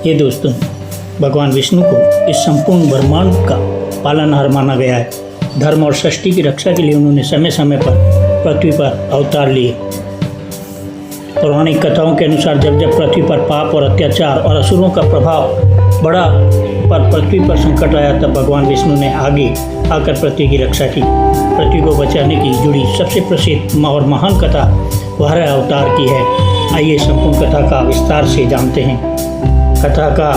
ये दोस्तों, भगवान विष्णु को इस संपूर्ण ब्रह्मांड का पालनहार माना गया है। धर्म और सृष्टि की रक्षा के लिए उन्होंने समय समय पर पृथ्वी पर अवतार लिए। पौराणिक कथाओं के अनुसार जब जब पृथ्वी पर पाप और अत्याचार और असुरों का प्रभाव बढ़ा, पर पृथ्वी पर संकट आया, तब भगवान विष्णु ने आगे आकर पृथ्वी की रक्षा की। पृथ्वी को बचाने की जुड़ी सबसे प्रसिद्ध और महान कथा वाराह अवतार की है। आइए संपूर्ण कथा का विस्तार से जानते हैं। कथा का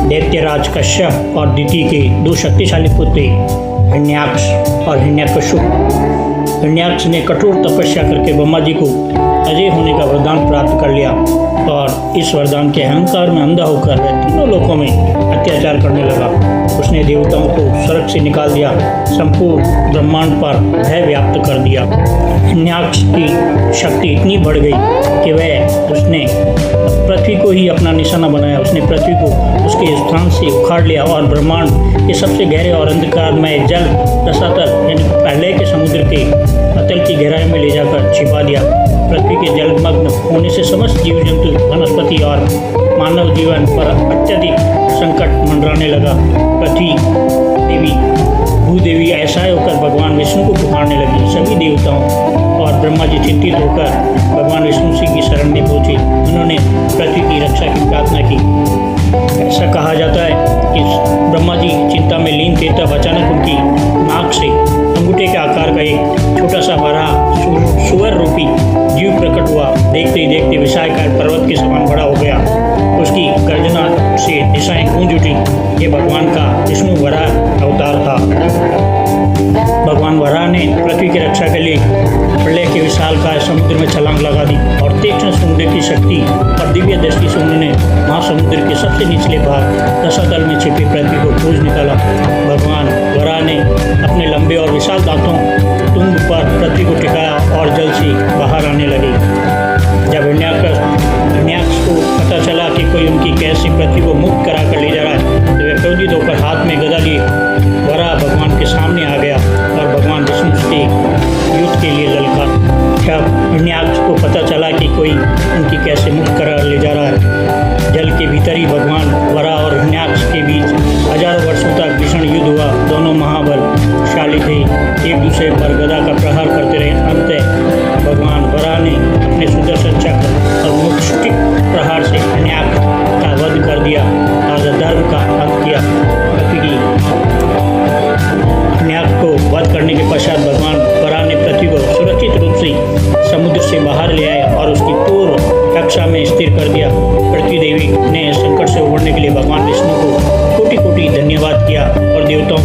दैत्यराज कश्यप और दिति के दो शक्तिशाली पुत्र हिरण्याक्ष और हिरण्यकश्यप। हिरण्याक्ष ने कठोर तपस्या करके ब्रह्मा जी को अजय होने का वरदान प्राप्त कर लिया और इस वरदान के अहंकार में अंधा होकर वह तीनों लोकों में अत्याचार करने लगा। उसने देवताओं को स्वर्ग से निकाल दिया, संपूर्ण ब्रह्मांड पर भय व्याप्त कर दिया। हिरण्याक्ष की शक्ति इतनी बढ़ गई कि उसने पृथ्वी को ही अपना निशाना बनाया। उसने पृथ्वी को उसके स्थान से उखाड़ लिया और ब्रह्मांड के सबसे गहरे और अंधकारमय जल रसातल यानी प्रलय के समुद्र के अतल की गहराई में ले जाकर छिपा दिया। पृथ्वी के जलमग्न होने से समस्त जीव जंतु, वनस्पति और मानव जीवन पर अत्यधिक संकट मंडराने लगा। पृथ्वी देवी भूदेवी ऐसा होकर भगवान विष्णु को पुकारने लगी। सभी देवताओं और ब्रह्मा जी चिंतित होकर भगवान विष्णु जी की शरण में पहुंचे। उन्होंने पृथ्वी की रक्षा की प्रार्थना की। ऐसा कहा जाता है कि ब्रह्मा जी चिंता में लीन थे, तब अचानक उनकी नाक से अंगूठे के आकार का एक छोटा सा वराह सुअर रूपी जीव प्रकट हुआ। देखते ही देखते विशालकाय पर्वत के समान बड़ा हो गया। उसकी गर्जना से दिशाएं गूंज उठी। ये भगवान का विष्णु वराह अवतार था। भगवान वराह ने पृथ्वी की रक्षा के लिए प्रलय के विशालकाय समुद्र में छलांग लगा दी और तीक्ष्ण समुद्र की शक्ति और दिव्य दृष्टि से उन्होंने महासमुद्र के सबसे निचले भाग रसातल में छिपी पृथ्वी को खोज निकाला। भगवान वराह ने अपने लंबे और विशाल दांतों तुंग पर पृथ्वी को टिकाया और जल से बाहर आने लगे। जब हिरण्याक्ष को पता चला कि कोई उनकी कैद से पृथ्वी को मुक्त करा कर ले जा रहा है, तो वह क्रोधित होकर हाथ में गदा लिए वराह भगवान के सामने आ गया और भगवान विष्णु से युद्ध के लिए ललका। जब हिरण्याक्ष को पता चला कि कोई उनकी कैसे मुक्त करा ले जा रहा है, जल के भीतर ही भगवान वराह और हिरण्याक्ष के बीच हजारों वर्षों तक भीषण युद्ध हुआ। दोनों महाबलशाली थे, एक दूसरे पर गदा का प्रहार करते रहे। अंत भगवान वराह ने अपने सुदर्शन चक्र और मुष्टिक प्रहार से हिरण्याक्ष का वध कर दिया और धर्म का अंत किया। हिरण्याक्ष को वध करने के पश्चात भगवान वराह ने पृथ्वी को सुरक्षित रूप से समुद्र से बाहर ले आए और उसकी पूर्व कक्षा में स्थिर कर दिया। पृथ्वी देवी ने संकट से उबरने के लिए भगवान विष्णु को कोटि कोटि धन्यवाद किया और देवताओं